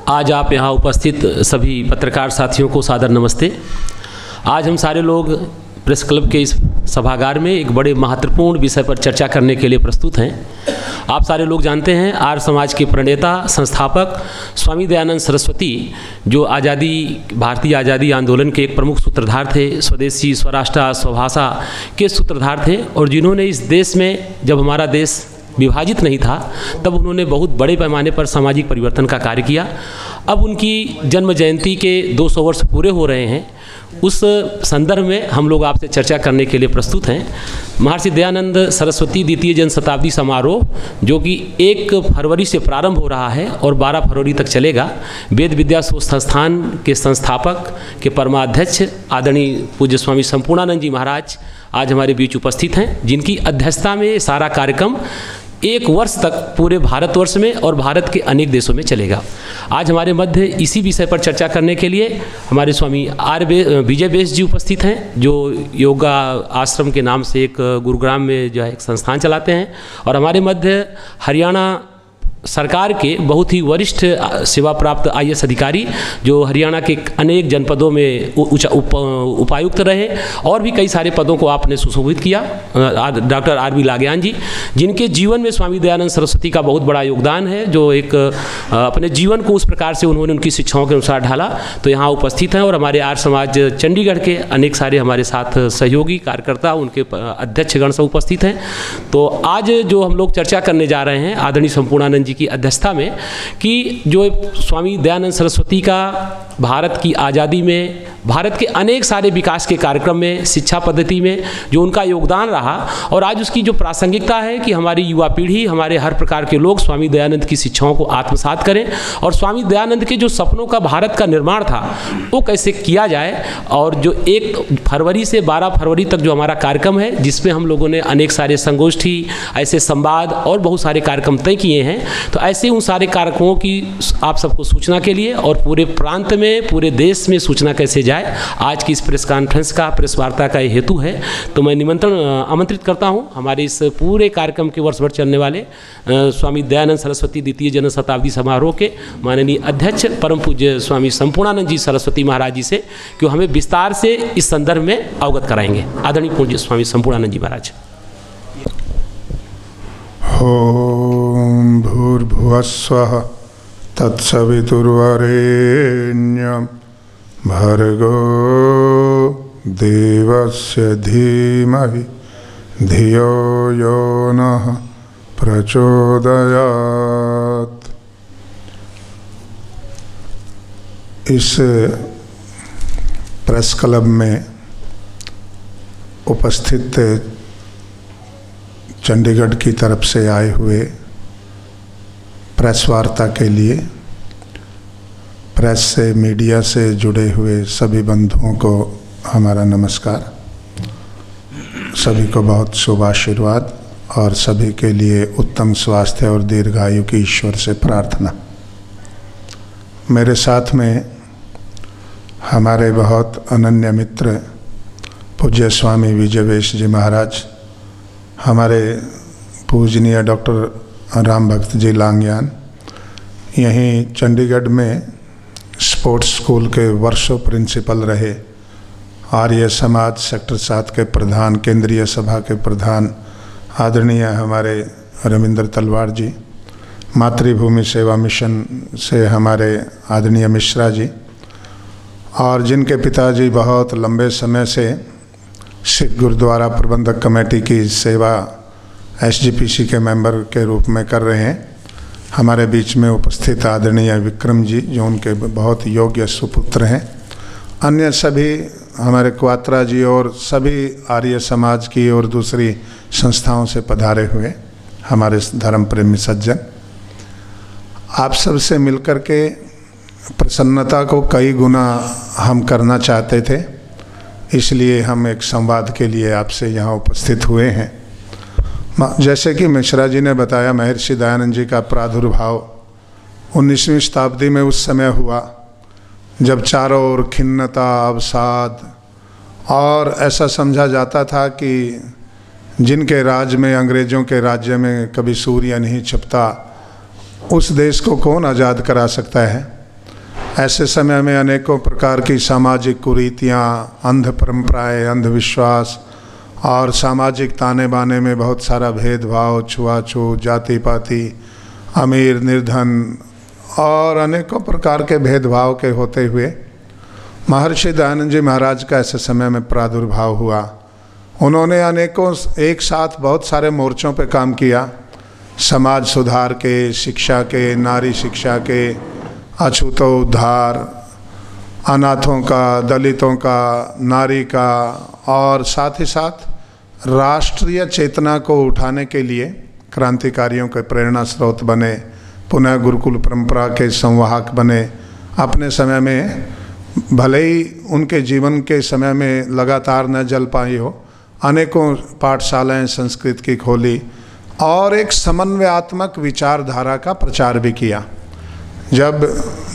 आज आप यहाँ उपस्थित सभी पत्रकार साथियों को सादर नमस्ते। आज हम सारे लोग प्रेस क्लब के इस सभागार में एक बड़े महत्वपूर्ण विषय पर चर्चा करने के लिए प्रस्तुत हैं। आप सारे लोग जानते हैं आर्य समाज के प्रणेता संस्थापक स्वामी दयानंद सरस्वती जो भारतीय आज़ादी आंदोलन के एक प्रमुख सूत्रधार थे, स्वदेशी स्वराष्ट्र स्वभाषा के सूत्रधार थे और जिन्होंने इस देश में, जब हमारा देश विभाजित नहीं था, तब उन्होंने बहुत बड़े पैमाने पर सामाजिक परिवर्तन का कार्य किया। अब उनकी जन्म जयंती के 200 वर्ष पूरे हो रहे हैं। उस संदर्भ में हम लोग आपसे चर्चा करने के लिए प्रस्तुत हैं। महर्षि दयानंद सरस्वती द्वितीय जन्म शताब्दी समारोह जो कि 1 फरवरी से प्रारंभ हो रहा है और 12 फरवरी तक चलेगा, वेद विद्या शोध संस्थान के संस्थापक के परमाध्यक्ष आदरणीय पूज्य स्वामी संपूर्णानंद जी महाराज आज हमारे बीच उपस्थित हैं, जिनकी अध्यक्षता में ये सारा कार्यक्रम 1 वर्ष तक पूरे भारतवर्ष में और भारत के अनेक देशों में चलेगा। आज हमारे मध्य इसी विषय पर चर्चा करने के लिए हमारे स्वामी विजय बेस जी उपस्थित हैं, जो योगा आश्रम के नाम से एक गुरुग्राम में जो है एक संस्थान चलाते हैं, और हमारे मध्य हरियाणा सरकार के बहुत ही वरिष्ठ सेवा प्राप्त IAS अधिकारी जो हरियाणा के अनेक जनपदों में उपायुक्त रहे और भी कई सारे पदों को आपने सुशोभित किया, डॉक्टर RB लागयान जी, जिनके जीवन में स्वामी दयानंद सरस्वती का बहुत बड़ा योगदान है, जो एक अपने जीवन को उस प्रकार से उन्होंने उनकी शिक्षाओं के अनुसार ढाला, तो यहाँ उपस्थित हैं। और हमारे आर्य समाज चंडीगढ़ के अनेक सारे हमारे साथ सहयोगी कार्यकर्ता, उनके अध्यक्षगण सब उपस्थित हैं। तो आज जो हम लोग चर्चा करने जा रहे हैं आदरणीय संपूर्णानंद जी की अध्यक्षता में, कि जो स्वामी दयानंद सरस्वती का भारत की आज़ादी में, भारत के अनेक सारे विकास के कार्यक्रम में, शिक्षा पद्धति में जो उनका योगदान रहा, और आज उसकी जो प्रासंगिकता है कि हमारी युवा पीढ़ी, हमारे हर प्रकार के लोग स्वामी दयानंद की शिक्षाओं को आत्मसात करें और स्वामी दयानंद के जो सपनों का भारत का निर्माण था वो कैसे किया जाए। और जो 1 फरवरी से 12 फरवरी तक जो हमारा कार्यक्रम है, जिसमें हम लोगों ने अनेक सारे संगोष्ठी, ऐसे संवाद और बहुत सारे कार्यक्रम तय किए हैं, तो ऐसे उन सारे कार्यक्रमों की आप सबको सूचना के लिए और पूरे प्रांत में, पूरे देश में सूचना कैसे जाए, आज की इस प्रेस कॉन्फ्रेंस का, प्रेस वार्ता का ये हेतु है। तो मैं आमंत्रित करता हूं हमारे इस पूरे कार्यक्रम के वर्ष भर चलने वाले स्वामी दयानंद सरस्वती द्वितीय जन्म शताब्दी समारोह के माननीय अध्यक्ष परम पूज्य स्वामी संपूर्णानंद जी सरस्वती महाराज जी से, कि हमें विस्तार से इस संदर्भ में अवगत कराएंगे। आदरणीय पूज्य स्वामी संपूर्णानंद जी महाराज। ओम भूर्भुवस्वः तत्सवितुर्वरेण्यं भर्गो देवस्य धीमहि धियो यो नः प्रचोदयात्। इस प्रेस क्लब में उपस्थित चंडीगढ़ की तरफ से आए हुए प्रेस वार्ता के लिए, प्रेस से, मीडिया से जुड़े हुए सभी बंधुओं को हमारा नमस्कार। सभी को बहुत शुभ आशीर्वाद और सभी के लिए उत्तम स्वास्थ्य और दीर्घायु की ईश्वर से प्रार्थना। मेरे साथ में हमारे बहुत अनन्य मित्र पूज्य स्वामी विजय बेस जी महाराज, हमारे पूजनीय डॉक्टर राम भक्त जी लागयान, यहीं चंडीगढ़ में स्पोर्ट्स स्कूल के वर्षों प्रिंसिपल रहे, आर्य समाज सेक्टर 7 के प्रधान, केंद्रीय सभा के प्रधान आदरणीय हमारे रविंद्र तलवार जी, मातृभूमि सेवा मिशन से हमारे आदरणीय मिश्रा जी, और जिनके पिताजी बहुत लंबे समय से सिख गुरुद्वारा प्रबंधक कमेटी की सेवा SGPC के मेंबर के रूप में कर रहे हैं, हमारे बीच में उपस्थित आदरणीय विक्रम जी जो उनके बहुत योग्य सुपुत्र हैं, अन्य सभी हमारे क्वात्रा जी और सभी आर्य समाज की और दूसरी संस्थाओं से पधारे हुए हमारे धर्म प्रेमी सज्जन, आप सब से मिलकर के प्रसन्नता को कई गुना हम करना चाहते थे, इसलिए हम एक संवाद के लिए आपसे यहाँ उपस्थित हुए हैं। जैसे कि मिश्रा जी ने बताया, महर्षि दयानंद जी का प्रादुर्भाव 19वीं शताब्दी में उस समय हुआ जब चारों ओर खिन्नता, अवसाद, और ऐसा समझा जाता था कि जिनके राज में, अंग्रेज़ों के राज्य में कभी सूर्य नहीं छिपता, उस देश को कौन आज़ाद करा सकता है। ऐसे समय में अनेकों प्रकार की सामाजिक कुरीतियाँ, अंध परंपराएं, अंधविश्वास और सामाजिक ताने बाने में बहुत सारा भेदभाव, छुआछूत, जाति पाति, अमीर निर्धन और अनेकों प्रकार के भेदभाव के होते हुए महर्षि दयानंद जी महाराज का ऐसे समय में प्रादुर्भाव हुआ। उन्होंने अनेकों एक साथ बहुत सारे मोर्चों पे काम किया, समाज सुधार के, शिक्षा के, नारी शिक्षा के, अछूतो उद्धार, अनाथों का, दलितों का, नारी का, और साथ ही साथ राष्ट्रीय चेतना को उठाने के लिए क्रांतिकारियों के प्रेरणा स्रोत बने, पुनः गुरुकुल परंपरा के संवाहक बने। अपने समय में भले ही उनके जीवन के समय में लगातार न जल पाई हो, अनेकों पाठशालाएं संस्कृत की खोली और एक समन्वयात्मक विचारधारा का प्रचार भी किया। जब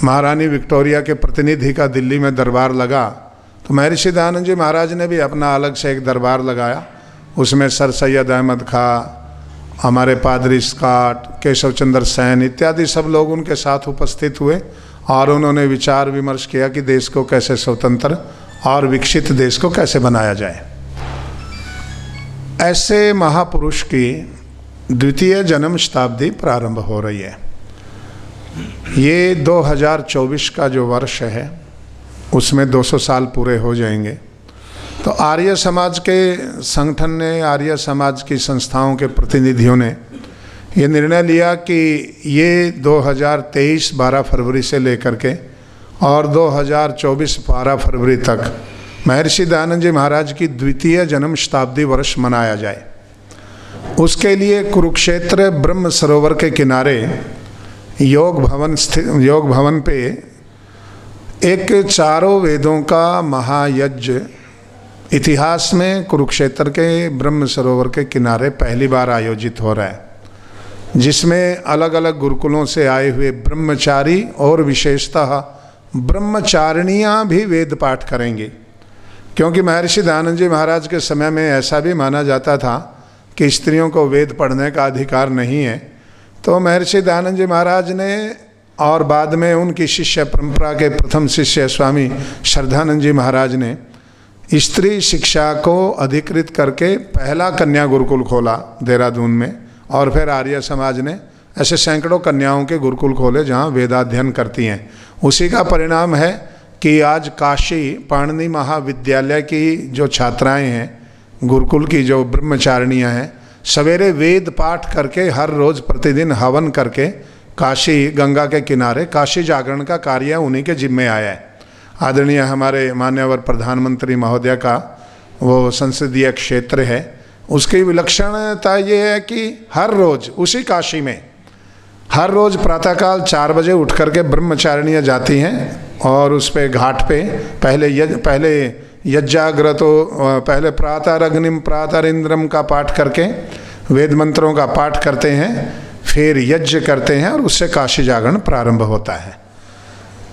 महारानी विक्टोरिया के प्रतिनिधि का दिल्ली में दरबार लगा तो महर्षि दयानंद जी महाराज ने भी अपना अलग से एक दरबार लगाया। उसमें सर सैयद अहमद खां, हमारे पादरी स्कॉट, केशव चंद्र सेन इत्यादि सब लोग उनके साथ उपस्थित हुए और उन्होंने विचार विमर्श किया कि देश को कैसे स्वतंत्र और विकसित देश को कैसे बनाया जाए। ऐसे महापुरुष की द्वितीय जन्म शताब्दी प्रारंभ हो रही है। ये 2024 का जो वर्ष है उसमें 200 साल पूरे हो जाएंगे। तो आर्य समाज के संगठन ने, आर्य समाज की संस्थाओं के प्रतिनिधियों ने ये निर्णय लिया कि ये 2023 12 फरवरी से लेकर के और 2024 12 फरवरी तक महर्षि दयानंद जी महाराज की द्वितीय जन्म शताब्दी वर्ष मनाया जाए। उसके लिए कुरुक्षेत्र ब्रह्म सरोवर के किनारे योग भवन पे एक चारों वेदों का महायज्ञ इतिहास में कुरुक्षेत्र के ब्रह्म सरोवर के किनारे पहली बार आयोजित हो रहा है, जिसमें अलग अलग गुरुकुलों से आए हुए ब्रह्मचारी और विशेषतः ब्रह्मचारिणियाँ भी वेद पाठ करेंगे। क्योंकि महर्षि दयानंद जी महाराज के समय में ऐसा भी माना जाता था कि स्त्रियों को वेद पढ़ने का अधिकार नहीं है। तो महर्षि दयानंद जी महाराज ने और बाद में उनकी शिष्य परंपरा के प्रथम शिष्य स्वामी श्रद्धानंद जी महाराज ने स्त्री शिक्षा को अधिकृत करके पहला कन्या गुरुकुल खोला देहरादून में, और फिर आर्य समाज ने ऐसे सैकड़ों कन्याओं के गुरुकुल खोले जहाँ वेदाध्ययन करती हैं। उसी का परिणाम है कि आज काशी पाणिनि महाविद्यालय की जो छात्राएं हैं, गुरुकुल की जो ब्रह्मचारिणियाँ हैं, सवेरे वेद पाठ करके हर रोज़ प्रतिदिन हवन करके काशी गंगा के किनारे काशी जागरण का कार्य उन्हीं के जिम्मे आया है। आदरणीय हमारे मान्यवर प्रधानमंत्री महोदय का वो संसदीय क्षेत्र है, उसकी विलक्षणता ये है कि हर रोज़ उसी काशी में हर रोज़ प्रातःकाल 4 बजे उठ करके ब्रह्मचारिणियाँ जाती हैं और उस पे घाट पे पहले यज्ञाग्रतो पहले प्रातरग्निम प्रातरिंद्रम का पाठ करके वेद मंत्रों का पाठ करते हैं, फिर यज्ञ करते हैं और उससे काशी जागरण प्रारंभ होता है।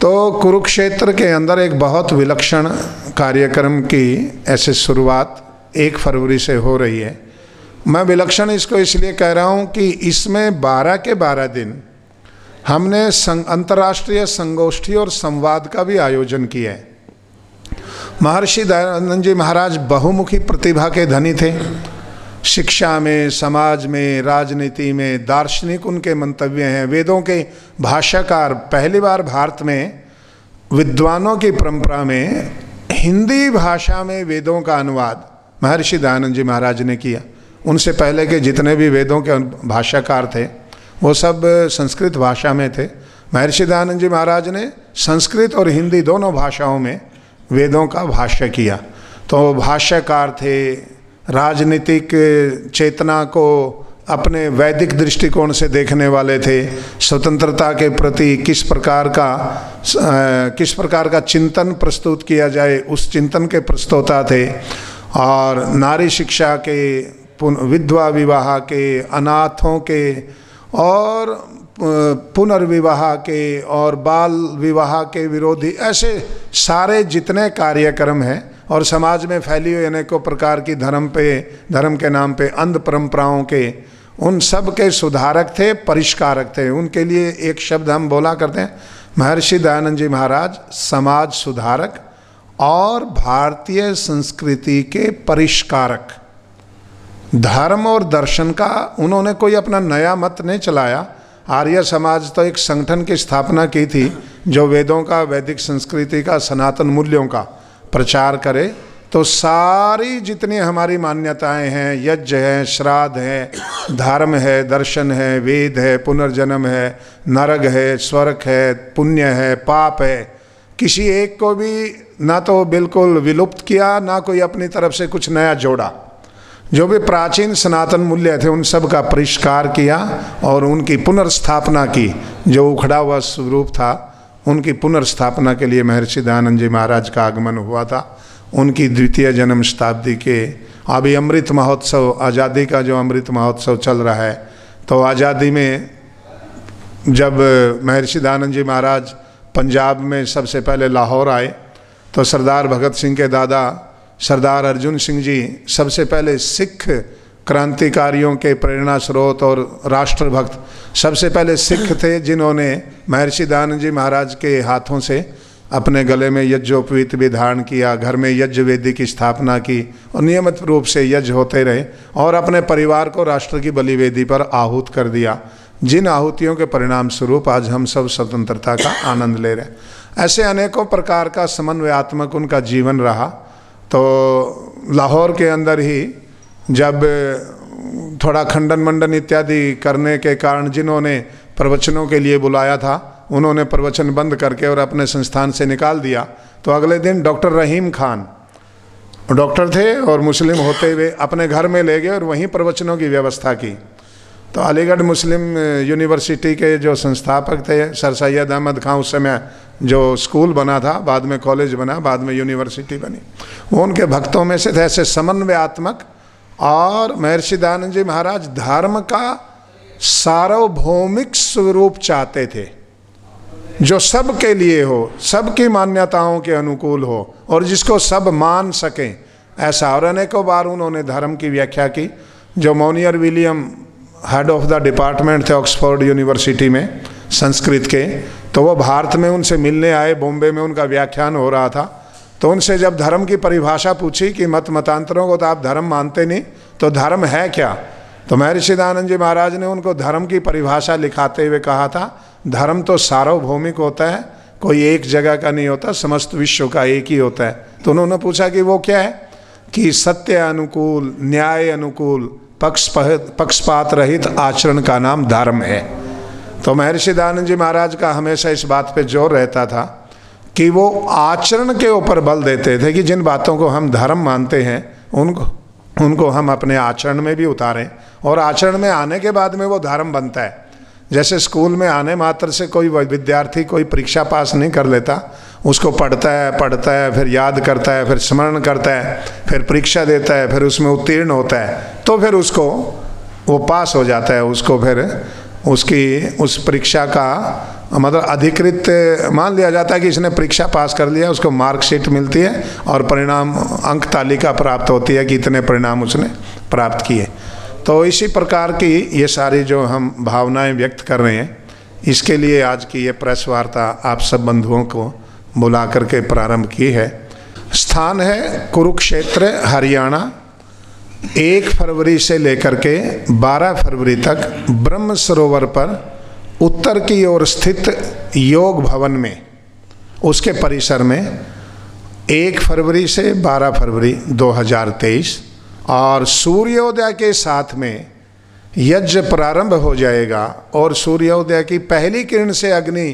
तो कुरुक्षेत्र के अंदर एक बहुत विलक्षण कार्यक्रम की ऐसे शुरुआत 1 फरवरी से हो रही है। मैं विलक्षण इसको इसलिए कह रहा हूँ कि इसमें 12 के 12 दिन हमने अंतर्राष्ट्रीय संगोष्ठी और संवाद का भी आयोजन किया है। महर्षि दयानंद जी महाराज बहुमुखी प्रतिभा के धनी थे। शिक्षा में, समाज में, राजनीति में दार्शनिक उनके मंतव्य हैं। वेदों के भाष्यकार, पहली बार भारत में विद्वानों की परंपरा में हिंदी भाषा में वेदों का अनुवाद महर्षि दयानंद जी महाराज ने किया। उनसे पहले के जितने भी वेदों के भाष्यकार थे वो सब संस्कृत भाषा में थे। महर्षि दयानंद जी महाराज ने संस्कृत और हिंदी दोनों भाषाओं में वेदों का भाष्य किया। तो भाष्यकार थे, राजनीतिक चेतना को अपने वैदिक दृष्टिकोण से देखने वाले थे, स्वतंत्रता के प्रति किस प्रकार का चिंतन प्रस्तुत किया जाए उस चिंतन के प्रस्तोता थे, और नारी शिक्षा के, विधवा विवाह के, अनाथों के और पुनर्विवाह के और बाल विवाह के विरोधी, ऐसे सारे जितने कार्यक्रम हैं और समाज में फैली हुई अनेकों प्रकार की धर्म के नाम पे अंध परंपराओं के, उन सब के सुधारक थे, परिष्कारक थे। उनके लिए एक शब्द हम बोला करते हैं, महर्षि दयानंद जी महाराज समाज सुधारक और भारतीय संस्कृति के परिष्कारक। धर्म और दर्शन का उन्होंने कोई अपना नया मत नहीं चलाया। आर्य समाज तो एक संगठन की स्थापना की थी जो वेदों का, वैदिक संस्कृति का, सनातन मूल्यों का प्रचार करे। तो सारी जितनी हमारी मान्यताएं हैं, यज्ञ है, श्राद्ध है, धर्म है, दर्शन है, वेद है, पुनर्जन्म है, नरक है, स्वर्ग है, पुण्य है, पाप है, किसी एक को भी ना तो बिल्कुल विलुप्त किया, ना कोई अपनी तरफ से कुछ नया जोड़ा। जो भी प्राचीन सनातन मूल्य थे उन सब का परिष्कार किया और उनकी पुनर्स्थापना की। जो उखड़ा हुआ स्वरूप था उनकी पुनर्स्थापना के लिए महर्षि दयानंद जी महाराज का आगमन हुआ था। उनकी द्वितीय जन्म शताब्दी के अभी अमृत महोत्सव, आज़ादी का जो अमृत महोत्सव चल रहा है, तो आज़ादी में जब महर्षि दयानंद जी महाराज पंजाब में सबसे पहले लाहौर आए तो सरदार भगत सिंह के दादा सरदार अर्जुन सिंह जी सबसे पहले सिख क्रांतिकारियों के प्रेरणा स्रोत और राष्ट्रभक्त सबसे पहले सिख थे जिन्होंने महर्षि दयानंद जी महाराज के हाथों से अपने गले में यज्ञोपवीत भी धारण किया, घर में यज्ञ वेदी की स्थापना की और नियमित रूप से यज्ञ होते रहे और अपने परिवार को राष्ट्र की बलि वेदी पर आहूत कर दिया, जिन आहुतियों के परिणाम स्वरूप आज हम सब स्वतंत्रता का आनंद ले रहे हैं। ऐसे अनेकों प्रकार का समन्वयात्मक उनका जीवन रहा। तो लाहौर के अंदर ही जब थोड़ा खंडन मंडन इत्यादि करने के कारण जिन्होंने प्रवचनों के लिए बुलाया था उन्होंने प्रवचन बंद करके और अपने संस्थान से निकाल दिया। तो अगले दिन डॉक्टर रहीम खान डॉक्टर थे और मुस्लिम होते हुए अपने घर में ले गए और वहीं प्रवचनों की व्यवस्था की। तो अलीगढ़ मुस्लिम यूनिवर्सिटी के जो संस्थापक थे सर सैयद अहमद खां, उस समय जो स्कूल बना था, बाद में कॉलेज बना, बाद में यूनिवर्सिटी बनी, वो उनके भक्तों में से थे। ऐसे समन्वयात्मक और महर्षि दयानंद जी महाराज धर्म का सार्वभौमिक स्वरूप चाहते थे जो सबके लिए हो, सबकी मान्यताओं के अनुकूल हो और जिसको सब मान सकें, ऐसा। और अनेकों बार उन्होंने धर्म की व्याख्या की। जो Monier William head of the department थे ऑक्सफोर्ड यूनिवर्सिटी में संस्कृत के, तो वो भारत में उनसे मिलने आए, बॉम्बे में उनका व्याख्यान हो रहा था। तो उनसे जब धर्म की परिभाषा पूछी कि मतांतरों को तो आप धर्म मानते नहीं, तो धर्म है क्या? तो महर्षि दयानंद जी महाराज ने उनको धर्म की परिभाषा लिखाते हुए कहा था, धर्म तो सार्वभौमिक होता है, कोई एक जगह का नहीं होता, समस्त विश्व का एक ही होता है। तो उन्होंने पूछा कि वो क्या है? कि सत्य अनुकूल, न्याय अनुकूल, पक्षपात रहित आचरण का नाम धर्म है। तो महर्षि दयानंद जी महाराज का हमेशा इस बात पे जोर रहता था कि वो आचरण के ऊपर बल देते थे कि जिन बातों को हम धर्म मानते हैं उनको हम अपने आचरण में भी उतारें और आचरण में आने के बाद में वो धर्म बनता है। जैसे स्कूल में आने मात्र से कोई विद्यार्थी कोई परीक्षा पास नहीं कर लेता, उसको पढ़ता है, फिर याद करता है, फिर स्मरण करता है, फिर परीक्षा देता है, फिर उसमें उत्तीर्ण होता है, तो फिर उसको वो पास हो जाता है। उसको फिर उसकी उस परीक्षा का मतलब अधिकृत मान लिया जाता है कि इसने परीक्षा पास कर लिया, उसको मार्कशीट मिलती है और परिणाम अंक तालिका प्राप्त होती है कि इतने परिणाम उसने प्राप्त किए। तो इसी प्रकार की ये सारी जो हम भावनाएं व्यक्त कर रहे हैं, इसके लिए आज की ये प्रेस वार्ता आप सब बंधुओं को बुला करके प्रारंभ की है। स्थान है कुरुक्षेत्र, हरियाणा। 1 फरवरी से लेकर के 12 फरवरी तक ब्रह्म सरोवर पर उत्तर की ओर स्थित योग भवन में, उसके परिसर में 1 फरवरी से 12 फरवरी 2023 और सूर्योदय के साथ में यज्ञ प्रारंभ हो जाएगा और सूर्योदय की पहली किरण से अग्नि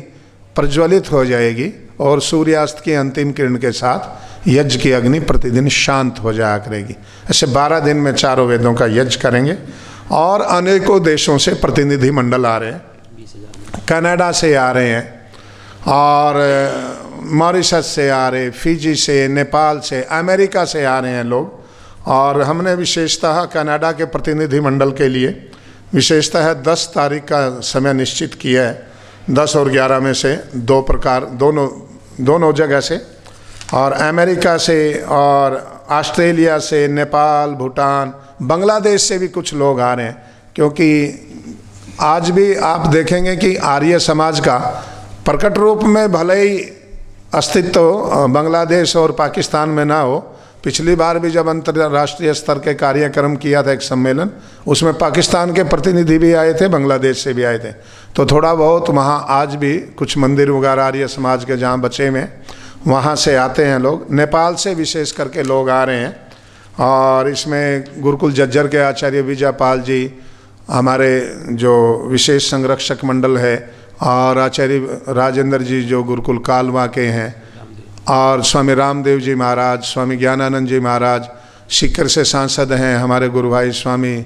प्रज्वलित हो जाएगी और सूर्यास्त की अंतिम किरण के साथ यज्ञ की अग्नि प्रतिदिन शांत हो जाया करेगी। ऐसे 12 दिन में चारों वेदों का यज्ञ करेंगे और अनेकों देशों से प्रतिनिधि मंडल आ रहे हैं, कनाडा से आ रहे हैं और मॉरिशस से आ रहे, फिजी से, नेपाल से, अमेरिका से आ रहे हैं लोग। और हमने विशेषतः कनाडा के प्रतिनिधि मंडल के लिए विशेषतः 10 तारीख का समय निश्चित किया है। 10 और 11 में से दोनों जगह से, और अमेरिका से और ऑस्ट्रेलिया से, नेपाल, भूटान, बांग्लादेश से भी कुछ लोग आ रहे हैं। क्योंकि आज भी आप देखेंगे कि आर्य समाज का प्रकट रूप में भले ही अस्तित्व बांग्लादेश और पाकिस्तान में ना हो, पिछली बार भी जब अंतर्राष्ट्रीय स्तर के कार्यक्रम किया था एक सम्मेलन, उसमें पाकिस्तान के प्रतिनिधि भी आए थे, बांग्लादेश से भी आए थे। तो थोड़ा बहुत वहाँ आज भी कुछ मंदिर वगैरह आर्य समाज के जहाँ बचे में वहाँ से आते हैं लोग। नेपाल से विशेष करके लोग आ रहे हैं। और इसमें गुरुकुल जज्जर के आचार्य विजयपाल जी, हमारे जो विशेष संरक्षक मंडल है, और आचार्य राजेंद्र जी जो गुरुकुल कालवा के हैं, और स्वामी रामदेव जी महाराज, स्वामी ज्ञानानंद जी महाराज, सीकर से सांसद हैं हमारे गुरु भाई स्वामी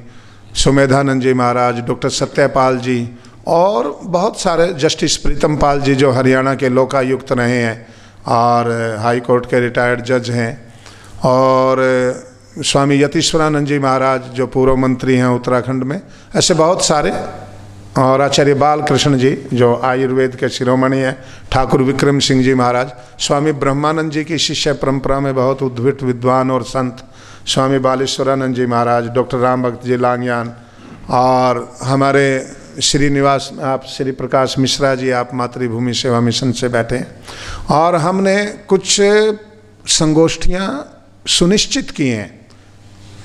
सुमेधानंद जी महाराज, डॉक्टर सत्यपाल जी, और बहुत सारे, जस्टिस प्रीतम पाल जी जो हरियाणा के लोकायुक्त रहे हैं और हाई कोर्ट के रिटायर्ड जज हैं, और स्वामी यतीश्वरानंद जी महाराज जो पूर्व मंत्री हैं उत्तराखंड में, ऐसे बहुत सारे, और आचार्य बालकृष्ण जी जो आयुर्वेद के शिरोमणि हैं, ठाकुर विक्रम सिंह जी महाराज, स्वामी ब्रह्मानंद जी की शिष्य परंपरा में बहुत उद्भित विद्वान और संत स्वामी बालेश्वरानंद जी महाराज, डॉक्टर राम भक्त जी लांगयान, और हमारे श्रीनिवास, आप श्री प्रकाश मिश्रा जी, आप मातृभूमि सेवा मिशन से बैठे हैं। और हमने कुछ संगोष्ठियाँ सुनिश्चित की हैं,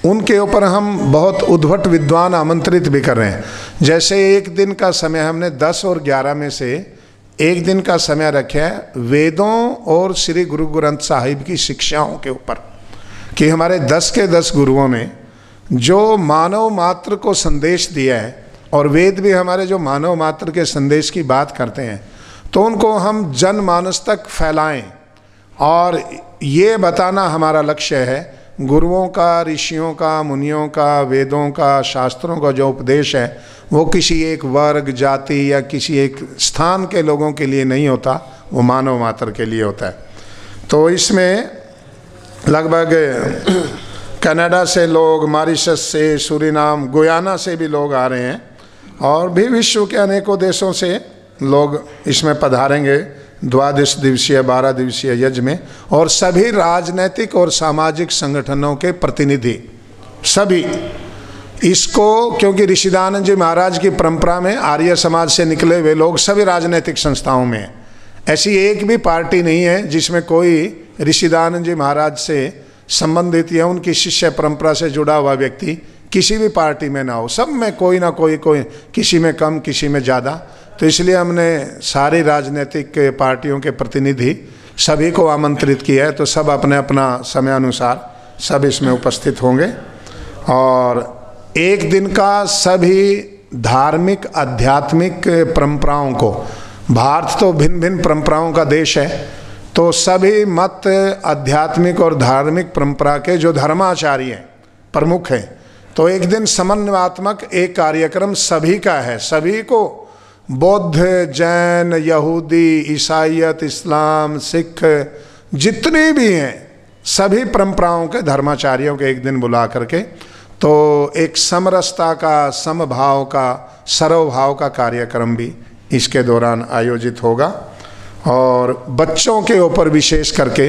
उनके ऊपर हम बहुत उद्भट विद्वान आमंत्रित भी कर रहे हैं। जैसे एक दिन का समय हमने 10 और 11 में से एक दिन का समय रखा है वेदों और श्री गुरु ग्रंथ साहिब की शिक्षाओं के ऊपर, कि हमारे 10 के 10 गुरुओं ने जो मानव मात्र को संदेश दिया है, और वेद भी हमारे जो मानव मात्र के संदेश की बात करते हैं, तो उनको हम जनमानस तक फैलाएं। और ये बताना हमारा लक्ष्य है, गुरुओं का, ऋषियों का, मुनियों का, वेदों का, शास्त्रों का जो उपदेश है वो किसी एक वर्ग, जाति या किसी एक स्थान के लोगों के लिए नहीं होता, वो मानव मात्र के लिए होता है। तो इसमें लगभग कनाडा से लोग, मॉरिशस से, सूरीनाम, गुयाना से भी लोग आ रहे हैं, और भी विश्व के अनेकों देशों से लोग इसमें पधारेंगे 12 दिवसीय 12 दिवसीय यज्ञ में। और सभी राजनैतिक और सामाजिक संगठनों के प्रतिनिधि, सभी इसको, क्योंकि ऋषिदानंद जी महाराज की परंपरा में आर्य समाज से निकले हुए लोग सभी राजनैतिक संस्थाओं में हैं। ऐसी एक भी पार्टी नहीं है जिसमें कोई ऋषिदानंद जी महाराज से संबंधित या उनकी शिष्य परंपरा से जुड़ा हुआ व्यक्ति किसी भी पार्टी में ना हो। सब में कोई ना कोई, किसी में कम, किसी में ज़्यादा। तो इसलिए हमने सारी राजनीतिक पार्टियों के प्रतिनिधि सभी को आमंत्रित किया है। तो सब अपने अपना समय अनुसार सब इसमें उपस्थित होंगे। और एक दिन का सभी धार्मिक आध्यात्मिक परंपराओं को, भारत तो भिन्न भिन्न परंपराओं का देश है, तो सभी मत, आध्यात्मिक और धार्मिक परंपरा के जो धर्माचार्य हैं, प्रमुख हैं, तो एक दिन समन्वयात्मक एक कार्यक्रम सभी का है। सभी को, बौद्ध, जैन, यहूदी, ईसाईयत, इस्लाम, सिख, जितने भी हैं सभी परंपराओं के धर्माचार्यों के एक दिन बुला करके तो एक समरसता का, समभाव का, सर्वभाव का कार्यक्रम भी इसके दौरान आयोजित होगा। और बच्चों के ऊपर विशेष करके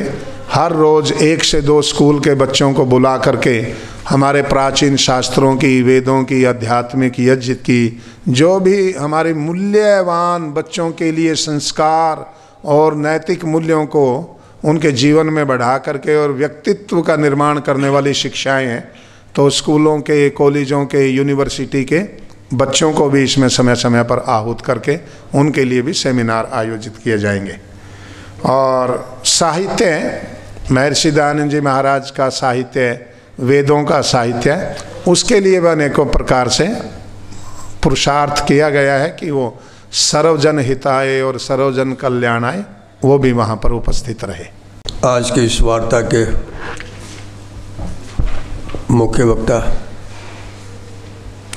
हर रोज़ 1 से 2 स्कूल के बच्चों को बुला करके हमारे प्राचीन शास्त्रों की, वेदों की, आध्यात्मिक यज्ञ की, जो भी हमारे मूल्यवान बच्चों के लिए संस्कार और नैतिक मूल्यों को उनके जीवन में बढ़ा करके और व्यक्तित्व का निर्माण करने वाली शिक्षाएं हैं, तो स्कूलों के, कॉलेजों के, यूनिवर्सिटी के बच्चों को भी इसमें समय समय पर आहूत करके उनके लिए भी सेमिनार आयोजित किए जाएंगे। और साहित्य, महर्षि दयानंद जी महाराज का साहित्य, वेदों का साहित्य, उसके लिए भी अनेकों प्रकार से पुरुषार्थ किया गया है कि वो सर्वजन हिताय और सर्वजन कल्याणाय वो भी वहाँ पर उपस्थित रहे। आज की इस वार्ता के मुख्य वक्ता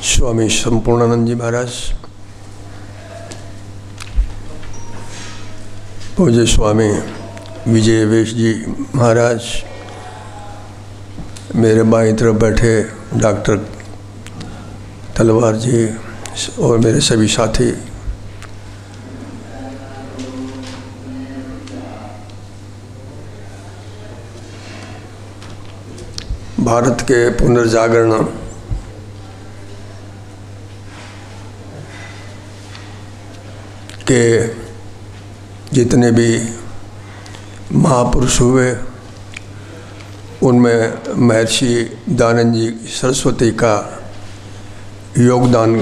स्वामी संपूर्णानंद जी महाराज, पूज्य स्वामी विजय वेश जी महाराज, मेरे बाईं तरफ बैठे डॉक्टर तलवार जी और मेरे सभी साथी, भारत के पुनर्जागरण के जितने भी महापुरुष हुए उनमें महर्षि दयानंद जी सरस्वती का योगदान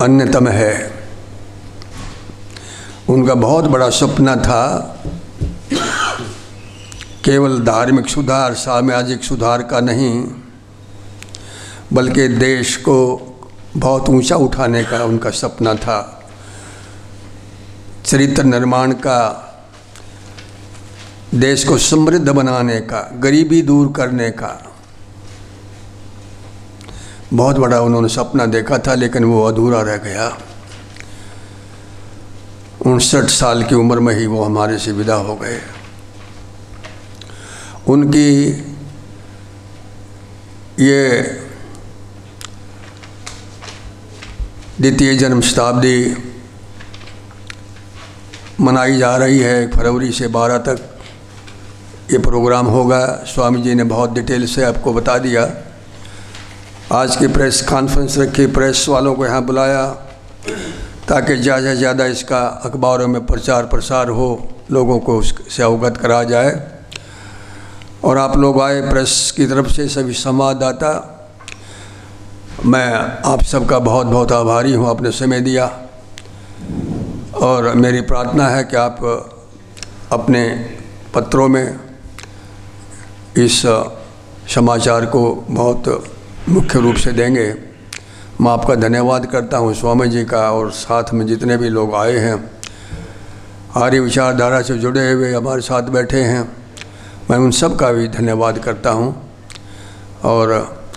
अन्यतम है। उनका बहुत बड़ा सपना था केवल धार्मिक सुधार, सामाजिक सुधार का नहीं, बल्कि देश को बहुत ऊंचा उठाने का उनका सपना था। चरित्र निर्माण का, देश को समृद्ध बनाने का, गरीबी दूर करने का बहुत बड़ा उन्होंने सपना देखा था, लेकिन वो अधूरा रह गया। 59 साल की उम्र में ही वो हमारे से विदा हो गए। उनकी ये द्वितीय जन्म शताब्दी मनाई जा रही है। फरवरी से 12 तक ये प्रोग्राम होगा। स्वामी जी ने बहुत डिटेल से आपको बता दिया। आज की प्रेस कॉन्फ्रेंस रखी, प्रेस वालों को यहाँ बुलाया ताकि ज़्यादा से ज़्यादा इसका अखबारों में प्रचार प्रसार हो, लोगों को उससे अवगत करा जाए। और आप लोग आए प्रेस की तरफ से, सभी संवाददाता, मैं आप सबका बहुत बहुत आभारी हूँ, आपने समय दिया। और मेरी प्रार्थना है कि आप अपने पत्रों में इस समाचार को बहुत मुख्य रूप से देंगे। मैं आपका धन्यवाद करता हूँ, स्वामी जी का, और साथ में जितने भी लोग आए हैं, आर्य विचारधारा से जुड़े हुए हमारे साथ बैठे हैं, मैं उन सब का भी धन्यवाद करता हूँ। और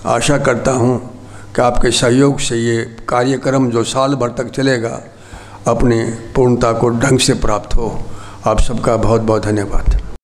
आशा करता हूँ कि आपके सहयोग से ये कार्यक्रम जो साल भर तक चलेगा अपनी पूर्णता को ढंग से प्राप्त हो। आप सबका बहुत बहुत धन्यवाद।